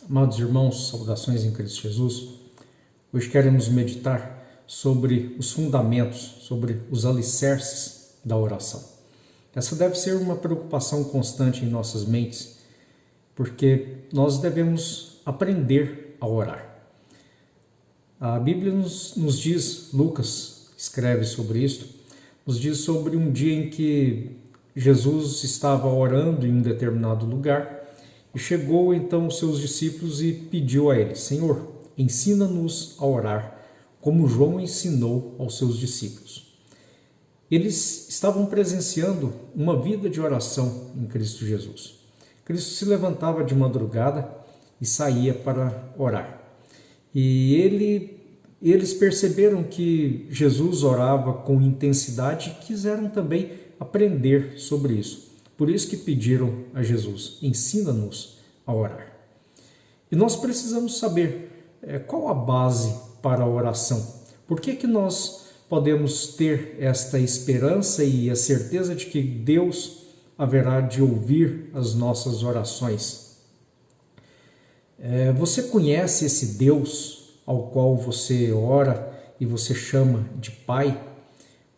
Amados irmãos, saudações em Cristo Jesus. Hoje queremos meditar sobre os fundamentos, sobre os alicerces da oração. Essa deve ser uma preocupação constante em nossas mentes, porque nós devemos aprender a orar. A Bíblia nos diz, Lucas escreve sobre isto, nos diz sobre um dia em que Jesus estava orando em um determinado lugar e chegou então os seus discípulos e pediu a eles: Senhor, ensina-nos a orar, como João ensinou aos seus discípulos. Eles estavam presenciando uma vida de oração em Cristo Jesus. Cristo se levantava de madrugada e saía para orar. E eles perceberam que Jesus orava com intensidade e quiseram também aprender sobre isso. Por isso que pediram a Jesus: ensina-nos a orar. E nós precisamos saber qual a base para a oração. Por que nós podemos ter esta esperança e a certeza de que Deus haverá de ouvir as nossas orações? Você conhece esse Deus ao qual você ora e você chama de Pai?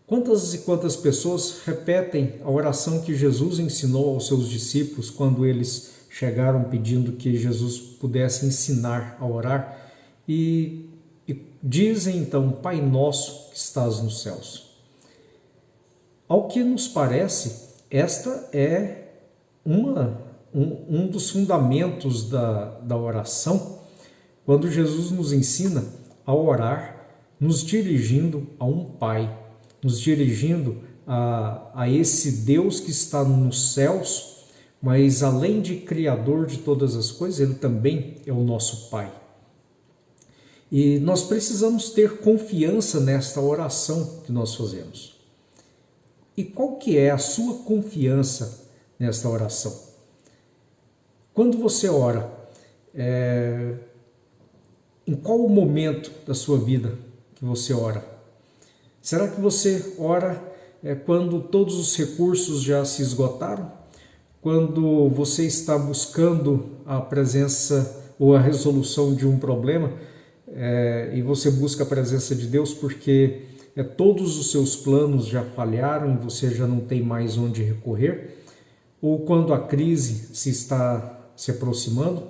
Quantas e quantas pessoas repetem a oração que Jesus ensinou aos seus discípulos quando eles chegaram pedindo que Jesus pudesse ensinar a orar e dizem então: Pai nosso que estás nos céus. Ao que nos parece, esta é um dos fundamentos da oração, quando Jesus nos ensina a orar nos dirigindo a um Pai, nos dirigindo a esse Deus que está nos céus, mas além de Criador de todas as coisas, Ele também é o nosso Pai. E nós precisamos ter confiança nesta oração que nós fazemos. E qual que é a sua confiança nesta oração? Quando você ora, em qual momento da sua vida que você ora? Será que você ora quando todos os recursos já se esgotaram? Quando você está buscando a presença ou a resolução de um problema e você busca a presença de Deus porque todos os seus planos já falharam e você já não tem mais onde recorrer? Ou quando a crise se está se aproximando?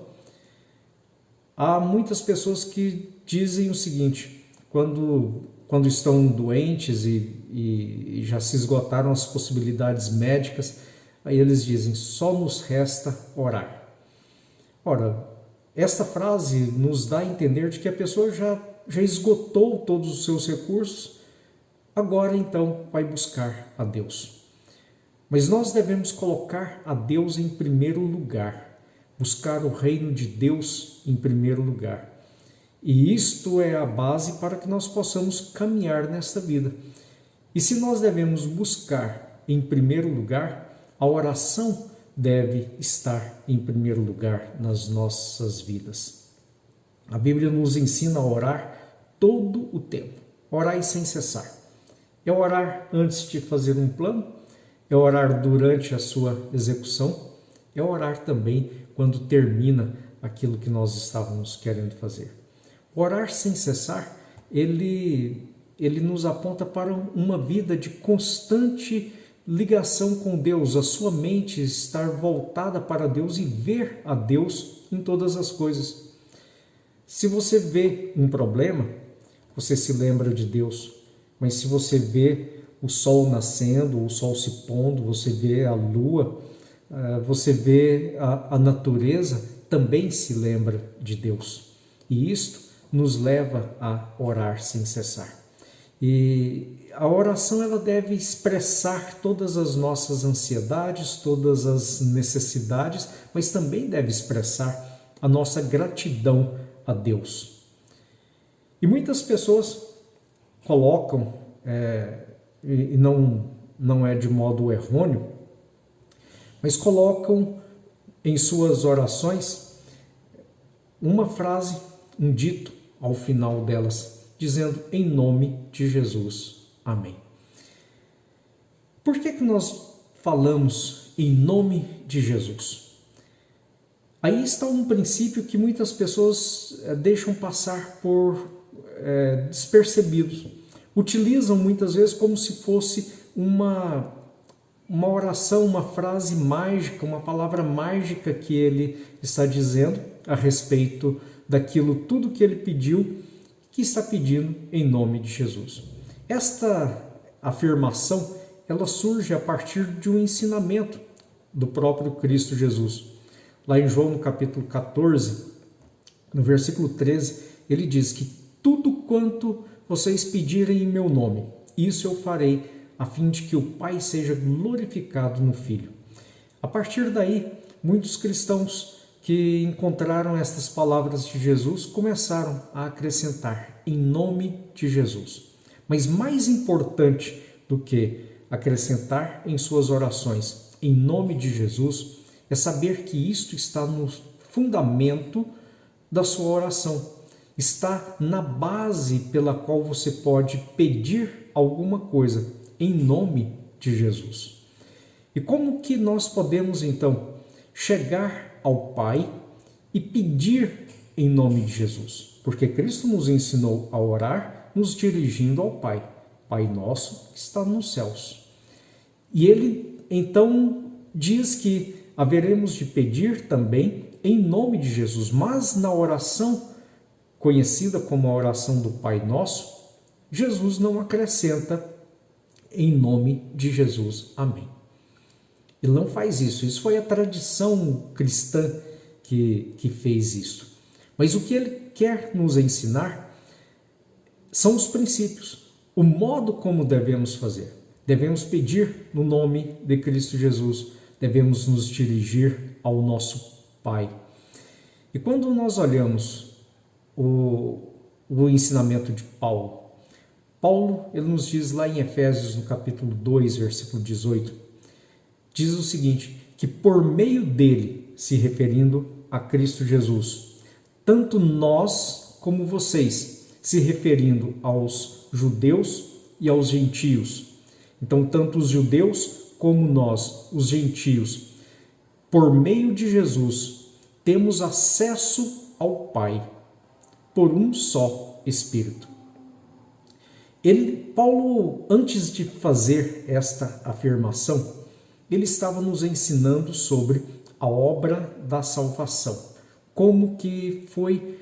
Há muitas pessoas que dizem o seguinte: quando estão doentes e já se esgotaram as possibilidades médicas, aí eles dizem: só nos resta orar. Ora, esta frase nos dá a entender de que a pessoa já esgotou todos os seus recursos, agora então vai buscar a Deus. Mas nós devemos colocar a Deus em primeiro lugar, buscar o reino de Deus em primeiro lugar. E isto é a base para que nós possamos caminhar nesta vida. E se nós devemos buscar em primeiro lugar, a oração deve estar em primeiro lugar nas nossas vidas. A Bíblia nos ensina a orar todo o tempo. Orai sem cessar. É orar antes de fazer um plano, é orar durante a sua execução, é orar também quando termina aquilo que nós estávamos querendo fazer. Orar sem cessar, ele nos aponta para uma vida de constante ligação com Deus, a sua mente estar voltada para Deus e ver a Deus em todas as coisas. Se você vê um problema, você se lembra de Deus, mas se você vê o sol nascendo, o sol se pondo, você vê a lua, você vê a natureza, também se lembra de Deus. E isto nos leva a orar sem cessar. E a oração ela deve expressar todas as nossas ansiedades, todas as necessidades, mas também deve expressar a nossa gratidão a Deus. E muitas pessoas colocam, e não é de modo errôneo, mas colocam em suas orações uma frase, um dito ao final delas, dizendo: em nome de Jesus, amém. Por que nós falamos em nome de Jesus? Aí está um princípio que muitas pessoas deixam passar por despercebidos. Utilizam muitas vezes como se fosse uma oração, uma frase mágica, uma palavra mágica que ele está dizendo a respeito daquilo tudo que ele pediu, que está pedindo em nome de Jesus. Esta afirmação, ela surge a partir de um ensinamento do próprio Cristo Jesus. Lá em João, no capítulo 14, no versículo 13, ele diz que tudo quanto vocês pedirem em meu nome, isso eu farei, a fim de que o Pai seja glorificado no Filho. A partir daí, muitos cristãos que encontraram estas palavras de Jesus começaram a acrescentar em nome de Jesus. Mas mais importante do que acrescentar em suas orações em nome de Jesus é saber que isto está no fundamento da sua oração. Está na base pela qual você pode pedir alguma coisa em nome de Jesus. E como que nós podemos então chegar ao Pai e pedir em nome de Jesus? Porque Cristo nos ensinou a orar nos dirigindo ao Pai. Pai nosso que está nos céus. E ele então diz que haveremos de pedir também em nome de Jesus, mas na oração conhecida como a oração do Pai Nosso, Jesus não acrescenta em nome de Jesus. Amém. Ele não faz isso. Isso foi a tradição cristã que fez isso. Mas o que ele quer nos ensinar são os princípios, o modo como devemos fazer. Devemos pedir no nome de Cristo Jesus, devemos nos dirigir ao nosso Pai. E quando nós olhamos o ensinamento de Paulo, ele nos diz lá em Efésios, no capítulo 2, versículo 18, diz o seguinte, que por meio dele, se referindo a Cristo Jesus, tanto nós como vocês, se referindo aos judeus e aos gentios. Então, tanto os judeus como nós, os gentios, por meio de Jesus, temos acesso ao Pai por um só Espírito. Paulo, antes de fazer esta afirmação, ele estava nos ensinando sobre a obra da salvação, como que foi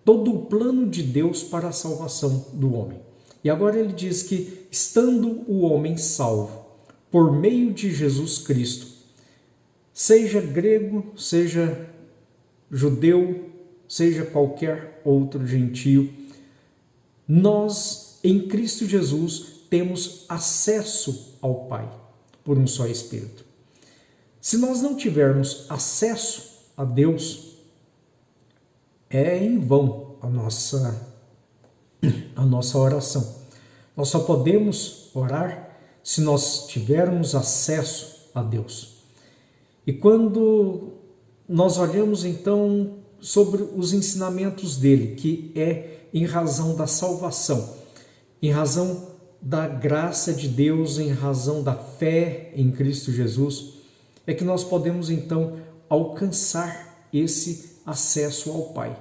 todo o plano de Deus para a salvação do homem. E agora ele diz que, estando o homem salvo por meio de Jesus Cristo, seja grego, seja judeu, seja qualquer outro gentio, nós, em Cristo Jesus, temos acesso ao Pai por um só Espírito. Se nós não tivermos acesso a Deus, é em vão a nossa oração. Nós só podemos orar se nós tivermos acesso a Deus. E quando nós olhamos então sobre os ensinamentos dele, que é em razão da salvação, em razão da graça de Deus, em razão da fé em Cristo Jesus, é que nós podemos então alcançar esse acesso ao Pai.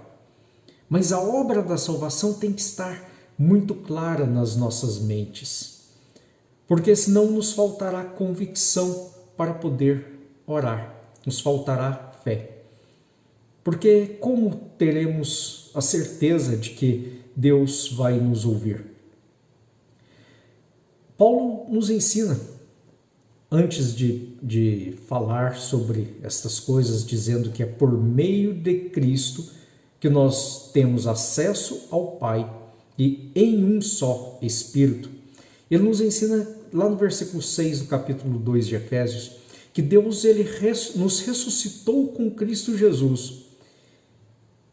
Mas a obra da salvação tem que estar muito clara nas nossas mentes, porque senão nos faltará convicção para poder orar, nos faltará fé. Porque como teremos a certeza de que Deus vai nos ouvir? Paulo nos ensina, antes de falar sobre estas coisas, dizendo que é por meio de Cristo que nós temos acesso ao Pai e em um só Espírito. Ele nos ensina lá no versículo 6 do capítulo 2 de Efésios, que Deus nos ressuscitou com Cristo Jesus.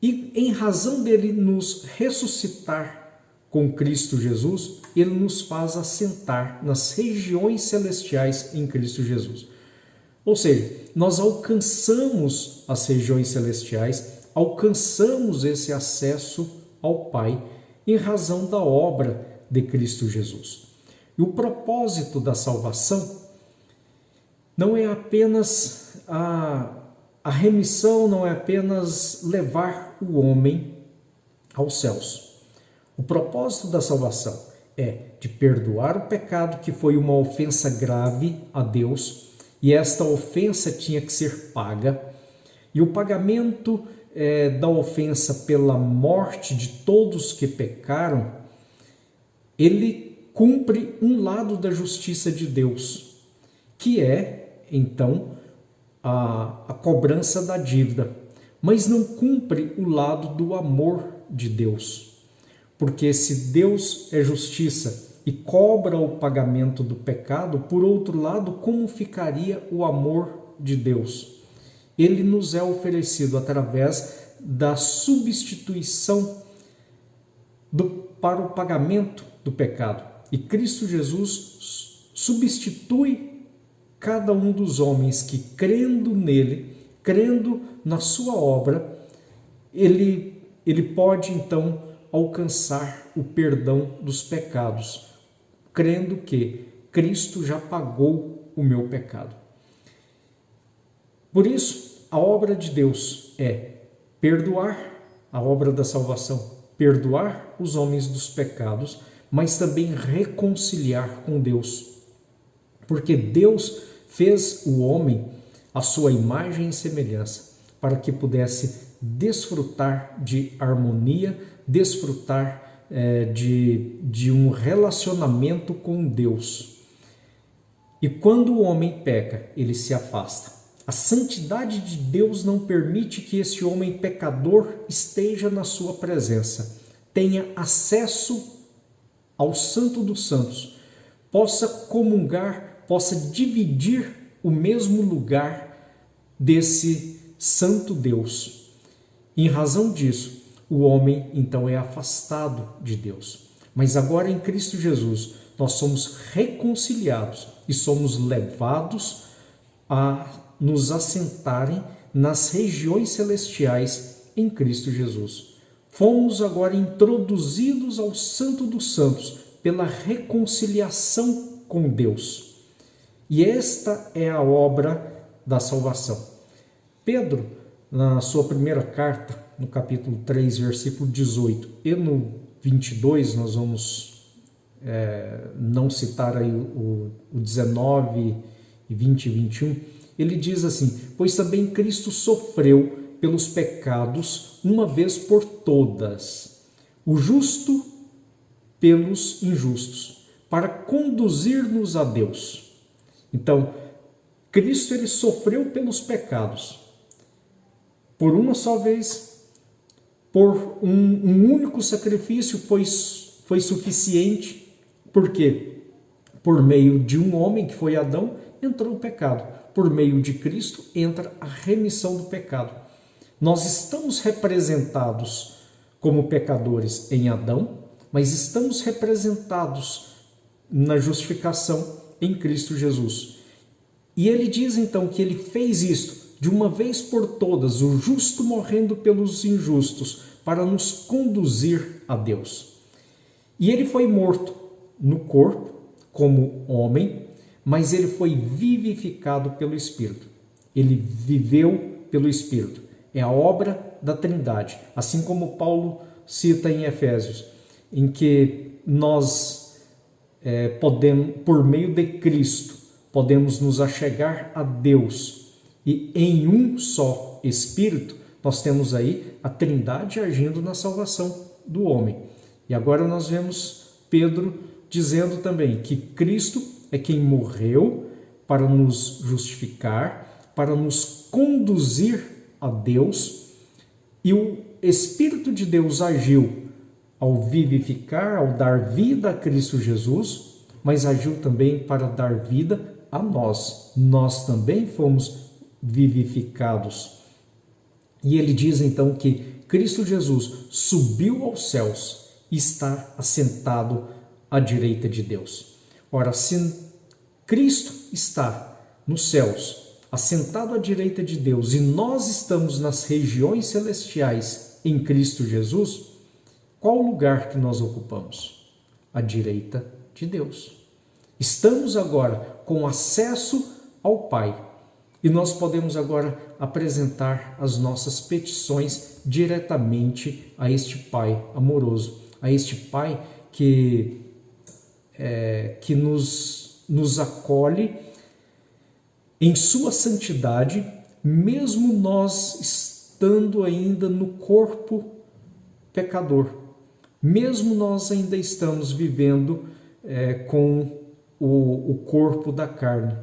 E em razão dele nos ressuscitar com Cristo Jesus, ele nos faz assentar nas regiões celestiais em Cristo Jesus. Ou seja, nós alcançamos as regiões celestiais, alcançamos esse acesso ao Pai em razão da obra de Cristo Jesus. E o propósito da salvação não é apenas a a remissão não é apenas levar o homem aos céus. O propósito da salvação é de perdoar o pecado, que foi uma ofensa grave a Deus, e esta ofensa tinha que ser paga, e o pagamento da ofensa pela morte de todos que pecaram, ele cumpre um lado da justiça de Deus, que é, então, a cobrança da dívida, mas não cumpre o lado do amor de Deus. Porque se Deus é justiça e cobra o pagamento do pecado, por outro lado, como ficaria o amor de Deus? Ele nos é oferecido através da substituição para o pagamento do pecado. E Cristo Jesus substitui cada um dos homens que, crendo nele, crendo na sua obra, ele pode então alcançar o perdão dos pecados, crendo que Cristo já pagou o meu pecado. Por isso, a obra de Deus é perdoar, a obra da salvação, perdoar os homens dos pecados, mas também reconciliar com Deus. Porque Deus fez o homem à sua imagem e semelhança, para que pudesse desfrutar de harmonia, desfrutar de um relacionamento com Deus. E quando o homem peca, ele se afasta. A santidade de Deus não permite que esse homem pecador esteja na sua presença, tenha acesso ao Santo dos Santos, possa comungar, possa dividir o mesmo lugar desse santo Deus. Em razão disso, o homem então é afastado de Deus. Mas agora em Cristo Jesus, nós somos reconciliados e somos levados a nos assentarem nas regiões celestiais em Cristo Jesus. Fomos agora introduzidos ao Santo dos Santos pela reconciliação com Deus. E esta é a obra da salvação. Pedro, na sua primeira carta, no capítulo 3, versículo 18 e no 22, nós vamos não citar aí o 19 e 20 e 21, ele diz assim: pois também Cristo sofreu pelos pecados uma vez por todas, o justo pelos injustos, para conduzir-nos a Deus. Então, Cristo ele sofreu pelos pecados, por uma só vez, por um único sacrifício foi suficiente, porque por meio de um homem que foi Adão, entrou o pecado. Por meio de Cristo entra a remissão do pecado. Nós estamos representados como pecadores em Adão, mas estamos representados na justificação em Cristo Jesus. E ele diz então que ele fez isto de uma vez por todas, o justo morrendo pelos injustos, para nos conduzir a Deus. E ele foi morto no corpo, como homem, mas ele foi vivificado pelo Espírito. Ele viveu pelo Espírito. É a obra da Trindade. Assim como Paulo cita em Efésios, em que nós podemos, por meio de Cristo, podemos nos achegar a Deus. E em um só Espírito, nós temos aí a Trindade agindo na salvação do homem. E agora nós vemos Pedro dizendo também que Cristo é quem morreu para nos justificar, para nos conduzir a Deus, e o Espírito de Deus agiu ao vivificar, ao dar vida a Cristo Jesus, mas agiu também para dar vida a nós. Nós também fomos vivificados. E ele diz então que Cristo Jesus subiu aos céus e está assentado à direita de Deus. Ora, se Cristo está nos céus, assentado à direita de Deus, e nós estamos nas regiões celestiais em Cristo Jesus, qual lugar que nós ocupamos? À direita de Deus. Estamos agora com acesso ao Pai. E nós podemos agora apresentar as nossas petições diretamente a este Pai amoroso, a este Pai que nos acolhe em sua santidade, mesmo nós estando ainda no corpo pecador, mesmo nós ainda estamos vivendo com o corpo da carne,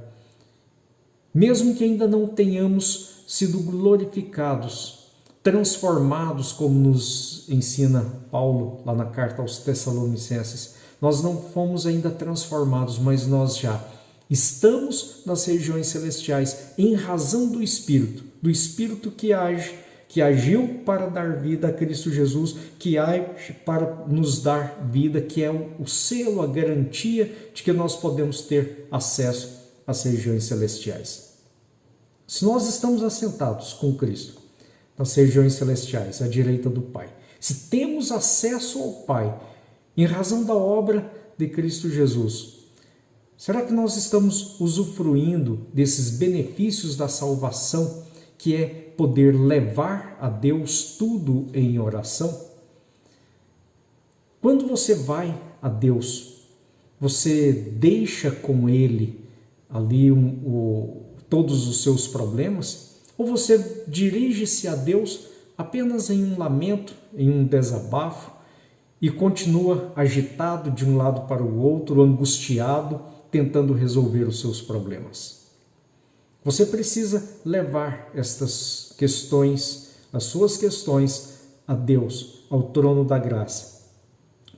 mesmo que ainda não tenhamos sido glorificados, transformados, como nos ensina Paulo lá na carta aos Tessalonicenses. Nós não fomos ainda transformados, mas nós já estamos nas regiões celestiais em razão do Espírito que agiu para dar vida a Cristo Jesus, que age para nos dar vida, que é o selo, a garantia de que nós podemos ter acesso às regiões celestiais. Se nós estamos assentados com Cristo nas regiões celestiais, à direita do Pai, se temos acesso ao Pai em razão da obra de Cristo Jesus, será que nós estamos usufruindo desses benefícios da salvação, que é poder levar a Deus tudo em oração? Quando você vai a Deus, você deixa com Ele ali todos os seus problemas? Ou você dirige-se a Deus apenas em um lamento, em um desabafo, e continua agitado de um lado para o outro, angustiado, tentando resolver os seus problemas? Você precisa levar estas questões, as suas questões, a Deus, ao trono da graça,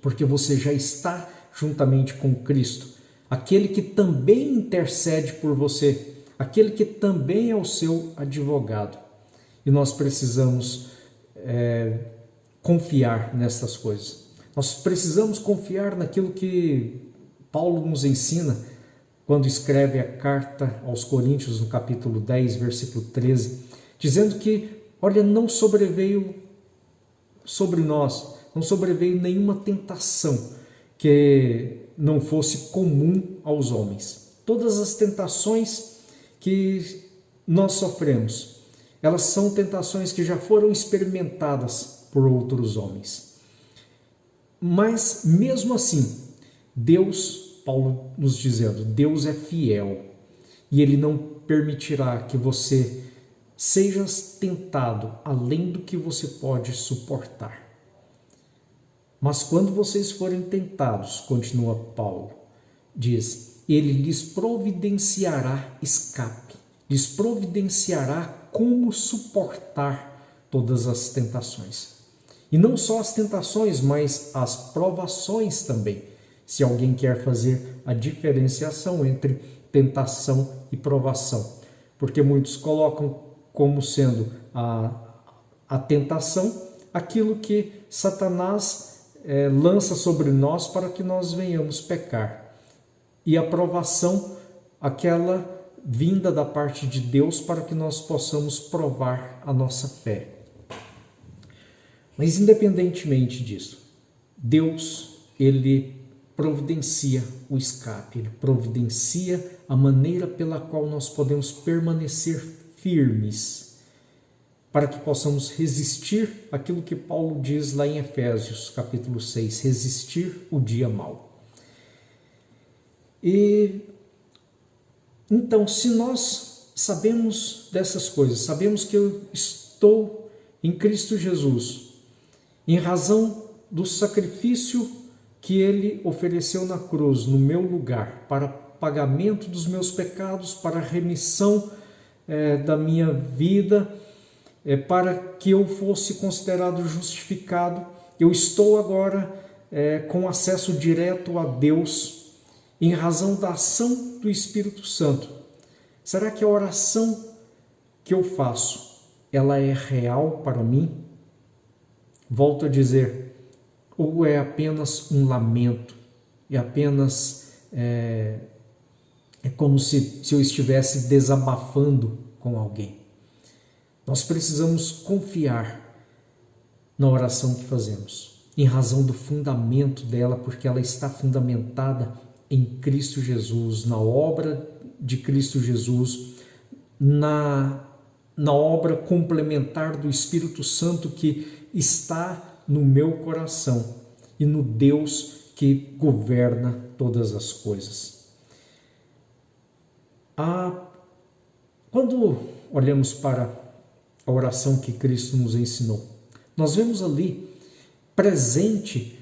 porque você já está juntamente com Cristo, aquele que também intercede por você, aquele que também é o seu advogado. E nós precisamos confiar nessas coisas. Nós precisamos confiar naquilo que Paulo nos ensina quando escreve a carta aos Coríntios, no capítulo 10, versículo 13, dizendo que, olha, não sobreveio sobre nós, não sobreveio nenhuma tentação que não fosse comum aos homens. Todas as tentações que nós sofremos, elas são tentações que já foram experimentadas por outros homens. Mas, mesmo assim, Deus, Paulo nos dizendo, Deus é fiel e Ele não permitirá que você seja tentado além do que você pode suportar. Mas quando vocês forem tentados, continua Paulo, diz, Ele lhes providenciará escape, lhes providenciará como suportar todas as tentações. E não só as tentações, mas as provações também, se alguém quer fazer a diferenciação entre tentação e provação. Porque muitos colocam como sendo a tentação aquilo que Satanás lança sobre nós para que nós venhamos pecar. E a provação, aquela vinda da parte de Deus para que nós possamos provar a nossa fé. Mas independentemente disso, Deus, Ele providencia o escape, Ele providencia a maneira pela qual nós podemos permanecer firmes, para que possamos resistir aquilo que Paulo diz lá em Efésios, capítulo 6, resistir o dia mau. E então, se nós sabemos dessas coisas, sabemos que eu estou em Cristo Jesus, em razão do sacrifício que Ele ofereceu na cruz, no meu lugar, para pagamento dos meus pecados, para remissão da minha vida, para que eu fosse considerado justificado, eu estou agora com acesso direto a Deus, em razão da ação do Espírito Santo. Será que a oração que eu faço, ela é real para mim? Volto a dizer, ou é apenas um lamento, é apenas como se eu estivesse desabafando com alguém. Nós precisamos confiar na oração que fazemos, em razão do fundamento dela, porque ela está fundamentada em Cristo Jesus, na obra de Cristo Jesus, na obra complementar do Espírito Santo que está no meu coração e no Deus que governa todas as coisas. Quando olhamos para a oração que Cristo nos ensinou, nós vemos ali presente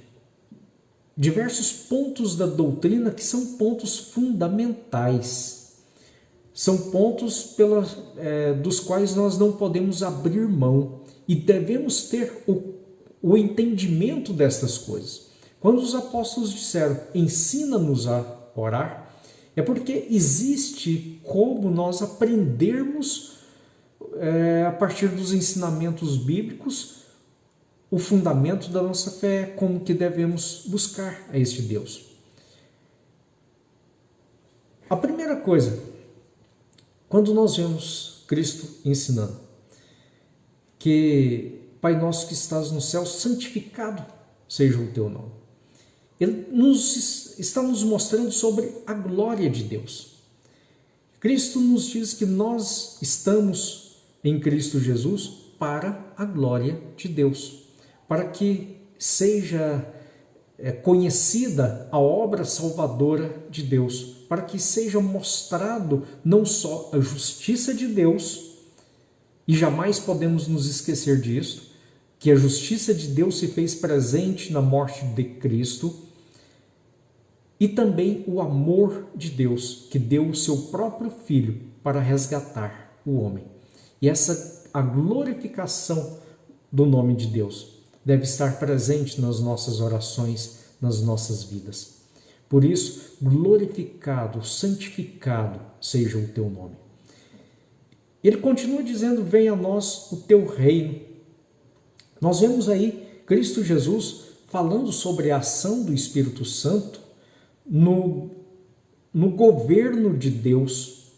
diversos pontos da doutrina que são pontos fundamentais. São pontos dos quais nós não podemos abrir mão e devemos ter o entendimento destas coisas. Quando os apóstolos disseram, ensina-nos a orar, é porque existe como nós aprendermos a partir dos ensinamentos bíblicos o fundamento da nossa fé, como que devemos buscar a este Deus. A primeira coisa, quando nós vemos Cristo ensinando que Pai nosso que estás no céu, santificado seja o teu nome. Ele está nos mostrando sobre a glória de Deus. Cristo nos diz que nós estamos em Cristo Jesus para a glória de Deus, para que seja conhecida a obra salvadora de Deus, para que seja mostrado não só a justiça de Deus, e jamais podemos nos esquecer disso, que a justiça de Deus se fez presente na morte de Cristo, e também o amor de Deus, que deu o seu próprio Filho para resgatar o homem. E a glorificação do nome de Deus deve estar presente nas nossas orações, nas nossas vidas. Por isso, glorificado, santificado seja o teu nome. Ele continua dizendo, venha a nós o teu reino. Nós vemos aí Cristo Jesus falando sobre a ação do Espírito Santo no governo de Deus,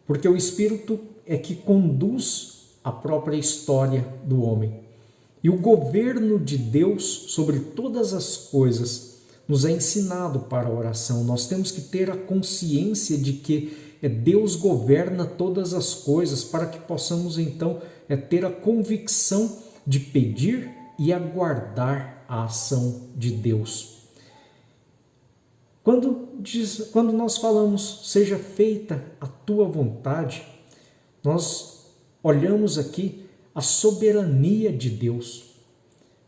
porque o Espírito é que conduz a própria história do homem. E o governo de Deus sobre todas as coisas nos é ensinado para a oração. Nós temos que ter a consciência de que Deus governa todas as coisas, para que possamos então ter a convicção de pedir e aguardar a ação de Deus. Quando nós falamos, seja feita a tua vontade, nós olhamos aqui a soberania de Deus.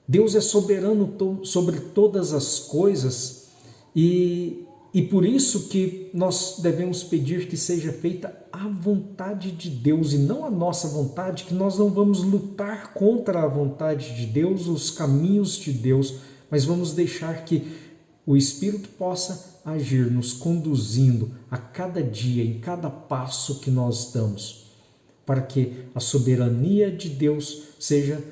Deus é soberano sobre todas as coisas e por isso que nós devemos pedir que seja feita a vontade de Deus e não a nossa vontade, que nós não vamos lutar contra a vontade de Deus, os caminhos de Deus, mas vamos deixar que o Espírito possa agir, nos conduzindo a cada dia, em cada passo que nós damos, para que a soberania de Deus seja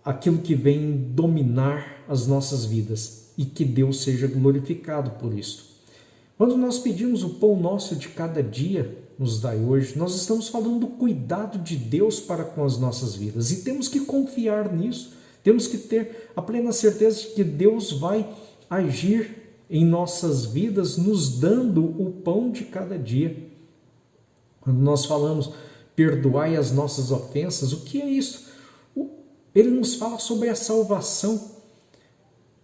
aquilo que vem dominar as nossas vidas e que Deus seja glorificado por isso. Quando nós pedimos o pão nosso de cada dia, nos dai hoje, nós estamos falando do cuidado de Deus para com as nossas vidas e temos que confiar nisso, temos que ter a plena certeza de que Deus vai agir em nossas vidas, nos dando o pão de cada dia. Quando nós falamos, perdoai as nossas ofensas, o que é isso? Ele nos fala sobre a salvação,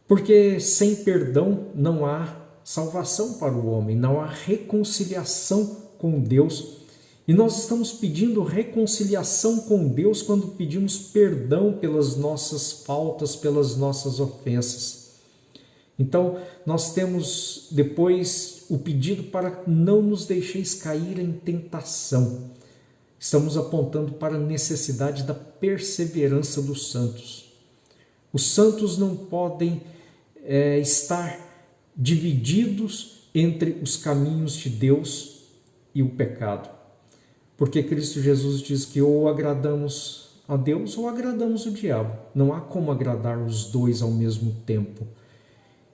porque sem perdão não há salvação para o homem, não há reconciliação com Deus. E nós estamos pedindo reconciliação com Deus quando pedimos perdão pelas nossas faltas, pelas nossas ofensas. Então, nós temos depois o pedido para não nos deixeis cair em tentação. Estamos apontando para a necessidade da perseverança dos santos. Os santos não podem estar divididos entre os caminhos de Deus e o pecado. Porque Cristo Jesus diz que ou agradamos a Deus ou agradamos o diabo. Não há como agradar os dois ao mesmo tempo.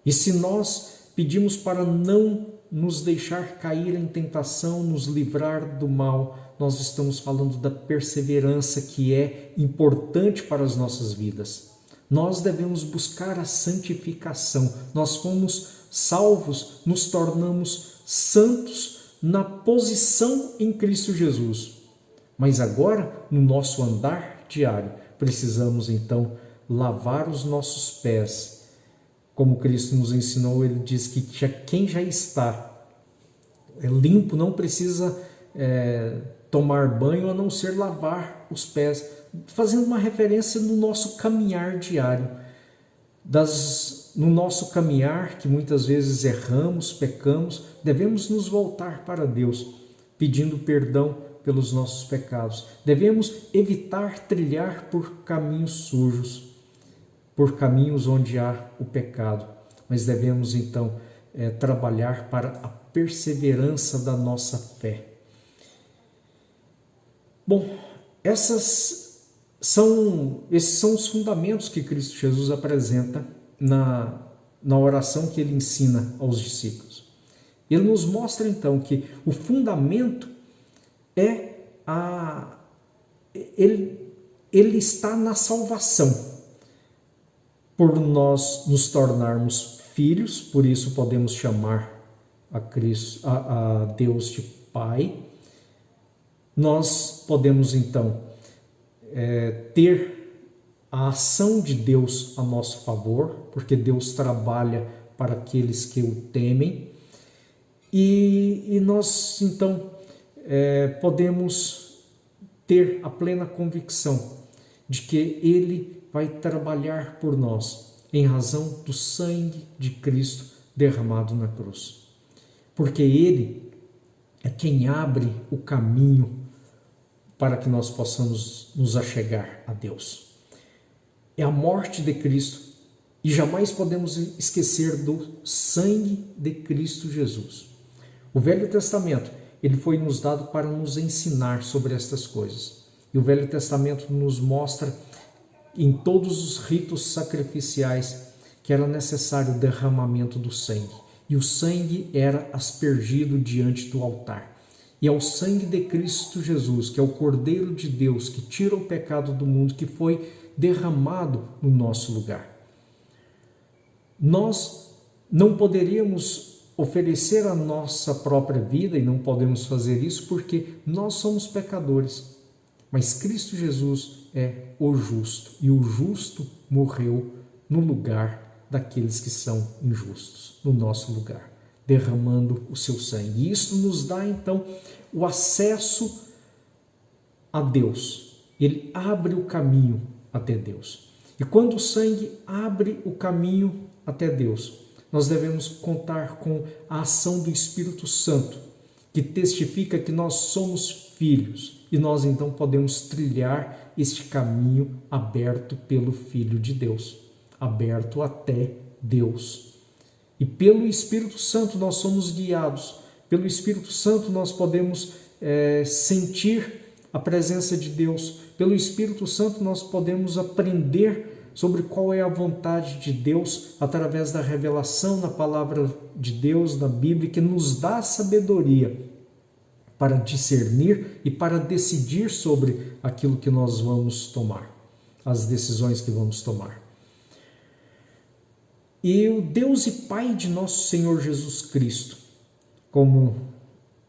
E se nós pedimos para não nos deixar cair em tentação, nos livrar do mal, nós estamos falando da perseverança que é importante para as nossas vidas. Nós devemos buscar a santificação. Nós fomos salvos, nos tornamos santos na posição em Cristo Jesus. Mas agora, no nosso andar diário, precisamos então lavar os nossos pés. Como Cristo nos ensinou, ele diz que quem já está limpo não precisa tomar banho a não ser lavar os pés, fazendo uma referência no nosso caminhar diário. No nosso caminhar, que muitas vezes erramos, pecamos, devemos nos voltar para Deus, pedindo perdão pelos nossos pecados. Devemos evitar trilhar por caminhos sujos, por caminhos onde há o pecado, mas devemos então trabalhar para a perseverança da nossa fé. Bom, esses são os fundamentos que Cristo Jesus apresenta na oração que ele ensina aos discípulos. Ele nos mostra então que o fundamento ele está na salvação. Por nós nos tornarmos filhos, por isso podemos chamar a Deus de Pai. Nós podemos então ter a ação de Deus a nosso favor, porque Deus trabalha para aqueles que o temem, e nós então podemos ter a plena convicção de que Ele vai trabalhar por nós em razão do sangue de Cristo derramado na cruz, porque Ele é quem abre o caminho para que nós possamos nos achegar a Deus. É a morte de Cristo, e jamais podemos esquecer do sangue de Cristo Jesus. O Velho Testamento, ele foi nos dado para nos ensinar sobre estas coisas. E o Velho Testamento nos mostra em todos os ritos sacrificiais que era necessário o derramamento do sangue. E o sangue era aspergido diante do altar. E é o sangue de Cristo Jesus, que é o Cordeiro de Deus, que tira o pecado do mundo, que foi derramado no nosso lugar. Nós não poderíamos oferecer a nossa própria vida, e não podemos fazer isso porque nós somos pecadores. Mas Cristo Jesus é o justo, e o justo morreu no lugar daqueles que são injustos, no nosso lugar, derramando o seu sangue. E isso nos dá então o acesso a Deus. Ele abre o caminho até Deus. E quando o sangue abre o caminho até Deus, nós devemos contar com a ação do Espírito Santo, que testifica que nós somos filhos, e nós então podemos trilhar este caminho aberto pelo Filho de Deus, aberto até Deus. E pelo Espírito Santo nós somos guiados, pelo Espírito Santo nós podemos sentir a presença de Deus, pelo Espírito Santo nós podemos aprender sobre qual é a vontade de Deus através da revelação na palavra de Deus, na Bíblia, que nos dá sabedoria para discernir e para decidir sobre aquilo que nós vamos tomar, as decisões que vamos tomar. E o Deus e Pai de nosso Senhor Jesus Cristo, como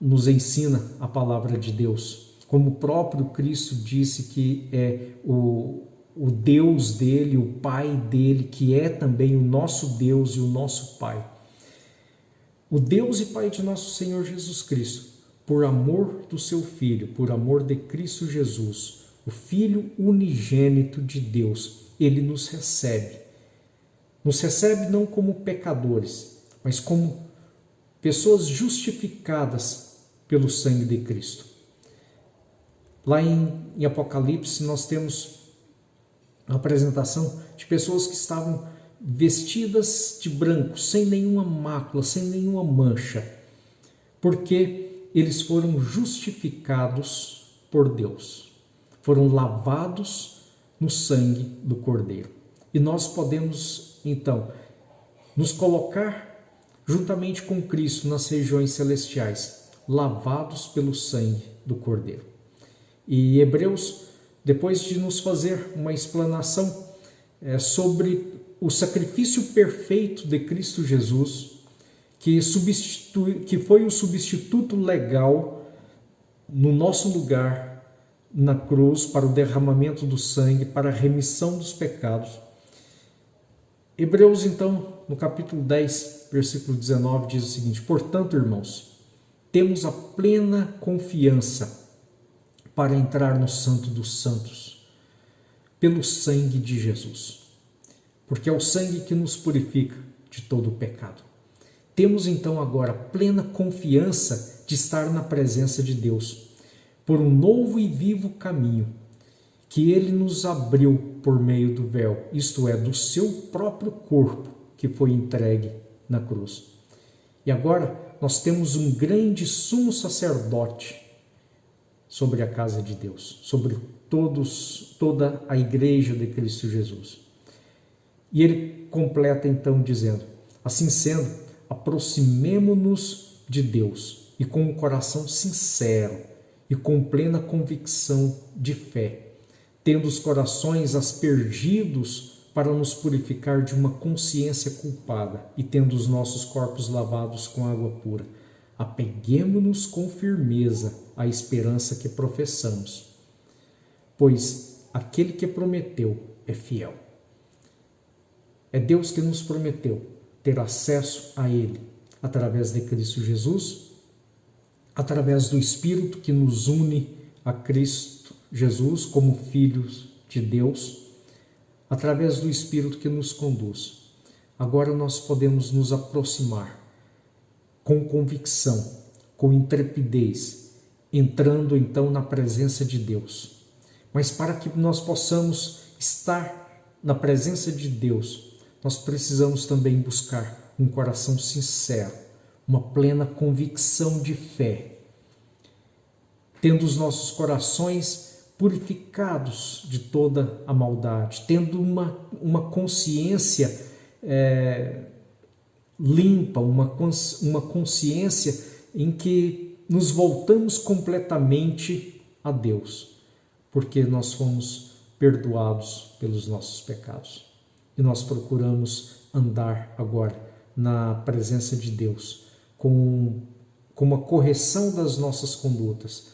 nos ensina a palavra de Deus, como o próprio Cristo disse que é o Deus dele, o Pai dele, que é também o nosso Deus e o nosso Pai. O Deus e Pai de nosso Senhor Jesus Cristo, por amor do seu Filho, por amor de Cristo Jesus, o Filho unigênito de Deus, ele nos recebe. Nos recebe não como pecadores, mas como pessoas justificadas pelo sangue de Cristo. Lá em Apocalipse nós temos a apresentação de pessoas que estavam vestidas de branco, sem nenhuma mácula, sem nenhuma mancha, porque eles foram justificados por Deus, foram lavados no sangue do Cordeiro. E nós podemos, então, nos colocar juntamente com Cristo nas regiões celestiais, lavados pelo sangue do Cordeiro. E Hebreus, depois de nos fazer uma explanação sobre o sacrifício perfeito de Cristo Jesus, que foi o substituto legal no nosso lugar na cruz para o derramamento do sangue, para a remissão dos pecados. Hebreus, então, no capítulo 10, versículo 19, diz o seguinte: portanto, irmãos, temos a plena confiança para entrar no Santo dos Santos, pelo sangue de Jesus, porque é o sangue que nos purifica de todo o pecado. Temos então agora plena confiança de estar na presença de Deus, por um novo e vivo caminho que Ele nos abriu por meio do véu, isto é, do seu próprio corpo que foi entregue na cruz. E agora nós temos um grande sumo sacerdote sobre a casa de Deus, sobre toda a igreja de Cristo Jesus. E ele completa então dizendo: assim sendo, aproximemo-nos de Deus e com um coração sincero e com plena convicção de fé, tendo os corações aspergidos para nos purificar de uma consciência culpada e tendo os nossos corpos lavados com água pura. Apeguemo-nos com firmeza à esperança que professamos, pois aquele que prometeu é fiel. É Deus que nos prometeu ter acesso a Ele através de Cristo Jesus, através do Espírito que nos une a Cristo Jesus como filhos de Deus, através do Espírito que nos conduz. Agora nós podemos nos aproximar com convicção, com intrepidez, entrando então na presença de Deus. Mas para que nós possamos estar na presença de Deus, nós precisamos também buscar um coração sincero, uma plena convicção de fé, tendo os nossos corações purificados de toda a maldade, tendo uma consciência limpa, uma consciência em que nos voltamos completamente a Deus, porque nós fomos perdoados pelos nossos pecados. E nós procuramos andar agora na presença de Deus com uma correção das nossas condutas,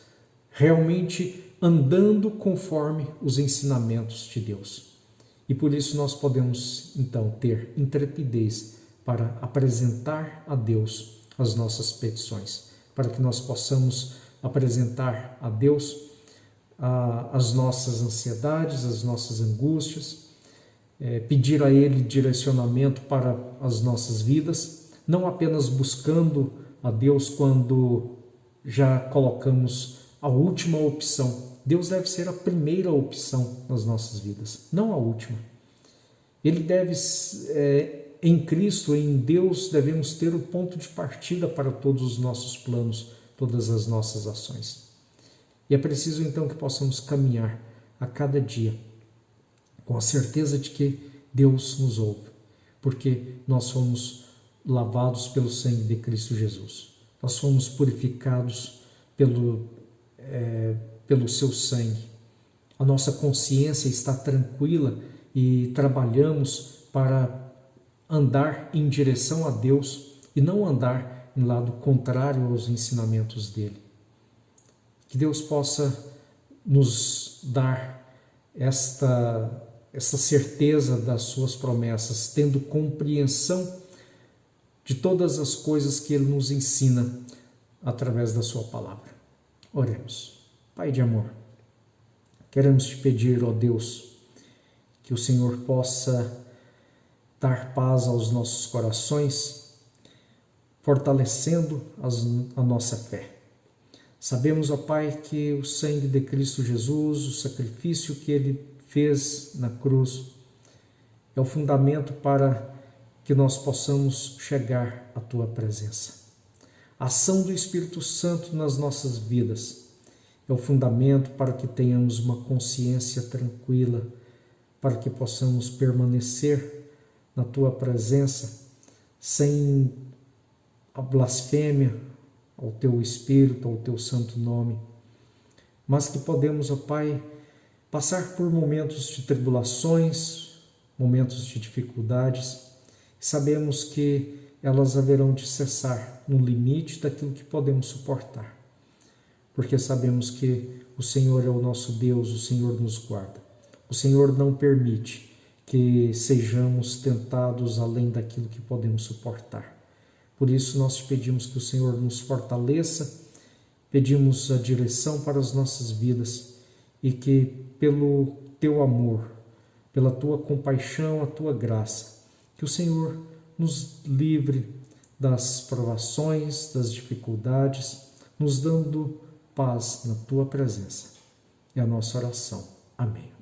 realmente andando conforme os ensinamentos de Deus. E por isso nós podemos então ter intrepidez para apresentar a Deus as nossas petições, para que nós possamos apresentar a Deus as nossas ansiedades, as nossas angústias, pedir a Ele direcionamento para as nossas vidas, não apenas buscando a Deus quando já colocamos a última opção. Deus deve ser a primeira opção nas nossas vidas, não a última. Ele deve, em Cristo, em Deus, devemos ter o ponto de partida para todos os nossos planos, todas as nossas ações. E é preciso então que possamos caminhar a cada dia com a certeza de que Deus nos ouve, porque nós fomos lavados pelo sangue de Cristo Jesus. Nós fomos purificados pelo seu sangue. A nossa consciência está tranquila e trabalhamos para andar em direção a Deus e não andar em lado contrário aos ensinamentos dele. Que Deus possa nos dar esta certeza das suas promessas, tendo compreensão de todas as coisas que Ele nos ensina através da sua palavra. Oremos. Pai de amor, queremos te pedir, ó Deus, que o Senhor possa dar paz aos nossos corações, fortalecendo a nossa fé. Sabemos, ó Pai, que o sangue de Cristo Jesus, o sacrifício que Ele fez na cruz, é o fundamento para que nós possamos chegar à Tua presença. A ação do Espírito Santo nas nossas vidas é o fundamento para que tenhamos uma consciência tranquila, para que possamos permanecer na Tua presença sem a blasfêmia ao Teu Espírito, ao Teu santo nome, mas que podemos, ó Pai, passar por momentos de tribulações, momentos de dificuldades. Sabemos que elas haverão de cessar no limite daquilo que podemos suportar, porque sabemos que o Senhor é o nosso Deus, o Senhor nos guarda. O Senhor não permite que sejamos tentados além daquilo que podemos suportar. Por isso nós pedimos que o Senhor nos fortaleça, pedimos a direção para as nossas vidas e que pelo teu amor, pela tua compaixão, a tua graça, que o Senhor nos livre das provações, das dificuldades, nos dando paz na tua presença. É a nossa oração. Amém.